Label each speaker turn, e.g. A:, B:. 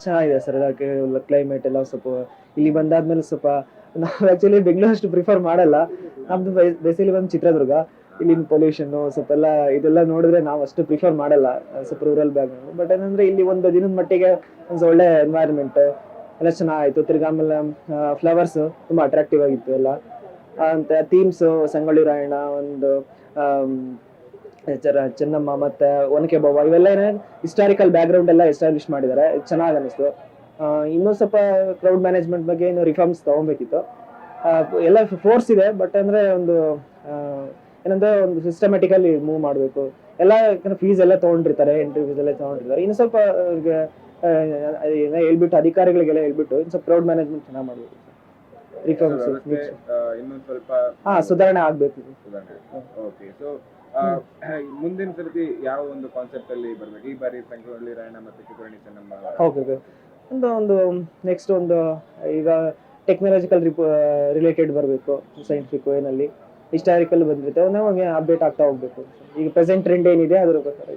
A: ಚೆನ್ನಾಗಿದೆ ಸರ್. ಅದಕ್ಕೆ ಕ್ಲೈಮೇಟ್ ಎಲ್ಲ ಸ್ವಲ್ಪ ಇಲ್ಲಿ ಬಂದಾದ್ಮೇಲೆ ಸ್ವಲ್ಪ ನಾವು ಆಕ್ಚುಲಿ ಬೆಂಗಳೂರು ಅಷ್ಟು ಪ್ರಿಫರ್ ಮಾಡಲ್ಲ. ನಮ್ದು ಬೇಸಿಕಲಿ ಬಂದು ಚಿತ್ರದುರ್ಗ. ಇಲ್ಲಿನ ಪೊಲ್ಯೂಷನ್ ಸ್ವಲ್ಪ ಎಲ್ಲ ಇದೆಲ್ಲ ನೋಡಿದ್ರೆ ನಾವು ಅಷ್ಟು ಪ್ರಿಫರ್ ಮಾಡಲ್ಲ. ಸ್ವಲ್ಪ ರೂರಲ್ ಬ್ಯಾಕ್. ಬಟ್ ಏನಂದ್ರೆ ಇಲ್ಲಿ ಒಂದು ದಿನದ ಮಟ್ಟಿಗೆ ಒಂದು ಒಳ್ಳೆ ಎನ್ವೈರನ್ಮೆಂಟ್ ಎಲ್ಲ ಚೆನ್ನಾಗಿತ್ತು. ತಿರ್ಗಾ ಆಮೇಲೆ ಫ್ಲವರ್ಸ್ ತುಂಬಾ ಅಟ್ರಾಕ್ಟಿವ್ ಆಗಿತ್ತು ಎಲ್ಲ. ಅಂತ ಥೀಮ್ಸ್ ಸಂಗೊಳ್ಳಿ ರಾಯಣ್ಣ, ಒಂದು ಚೆನ್ನಮ್ಮ ಮತ್ತೆ ಒನಕೆ ಓಬವ್ವ ಇವೆಲ್ಲ ಹಿಸ್ಟಾರಿಕಲ್ ಬ್ಯಾಕ್ ಗ್ರೌಂಡ್ ಎಲ್ಲ ಎಸ್ಟಾಬ್ಲಿಷ್ ಮಾಡಿದ್ದಾರೆ. ಚೆನ್ನಾಗಿ ಅನಿಸ್ತು. ಇನ್ನೂ ಸ್ವಲ್ಪ ಕ್ರೌಡ್ ಮ್ಯಾನೇಜ್ಮೆಂಟ್ ಬಗ್ಗೆ ಇನ್ನೂ ರಿಫಾರ್ಮ್ಸ್ ತಗೊಬೇಕಿತ್ತು. ಎಲ್ಲ ಫೋರ್ಸ್ ಇದೆ, ಬಟ್ ಅಂದ್ರೆ ಒಂದು ಏನಂದ್ರೆ ಒಂದು ಸಿಸ್ಟಮ್ಯಾಟಿಕಲಿ ಮೂವ್ ಮಾಡಬೇಕು. ಎಲ್ಲ ಫೀಸ್ ಎಲ್ಲ ತಗೊಂಡಿರ್ತಾರೆ, ಎಂಟ್ರಿ ಫೀಸ್ ಎಲ್ಲ ತಗೊಂಡಿರ್ತಾರೆ. ಇನ್ನು ಸ್ವಲ್ಪ ಹೇಳ್ಬಿಟ್ಟು ಅಧಿಕಾರಿಗಳಿಗೆಲ್ಲ ಹೇಳ್ಬಿಟ್ಟು ಇನ್ನು ಸ್ವಲ್ಪ ಕ್ರೌಡ್ ಮ್ಯಾನೇಜ್ಮೆಂಟ್ ಚೆನ್ನಾಗಿ ಮಾಡಬೇಕು. ರಿಫಾರ್ಮ್ಸ್
B: ಇನ್ನೊಂದ್ ಸ್ವಲ್ಪ
A: ಸುಧಾರಣೆ ಆಗ್ಬೇಕು.
B: ಓಕೆ. ಸೊ ಮುಂದಿನ ಸರ್ತಿ ಯಾವ ಒಂದು ಕಾನ್ಸೆಪ್ಟ್ ಅಲ್ಲಿ ಬರ್ಬೇಕು? ಈ ಬಾರಿ ಸಂಗೊಳ್ಳಿ ರಾಯಣ್ಣ ಮತ್ತೆ ಕಿತ್ತೂರಾಣಿ ಚೆನ್ನಮ್ಮ.
A: ಓಕೆ. ಒಂದು ನೆಕ್ಸ್ಟ್ ಒಂದು ಈಗ ಟೆಕ್ನಾಲಜಿಕಲ್ ರಿಲೇಟೆಡ್ ಬರಬೇಕು. ಸೈಂಟಿಫಿಕ್ ವೇನಲ್ಲಿ ಹಿಸ್ಟಾರಿಕಲ್ ಬಂದಿರುತ್ತೆ, ಒಂದು ಅಪ್ಡೇಟ್ ಆಗ್ತಾ ಹೋಗ್ಬೇಕು. ಈಗ ಪ್ರೆಸೆಂಟ್ ಟ್ರೆಂಡ್ ಏನಿದೆ ಅದ್ರ ಪ್ರಕಾರ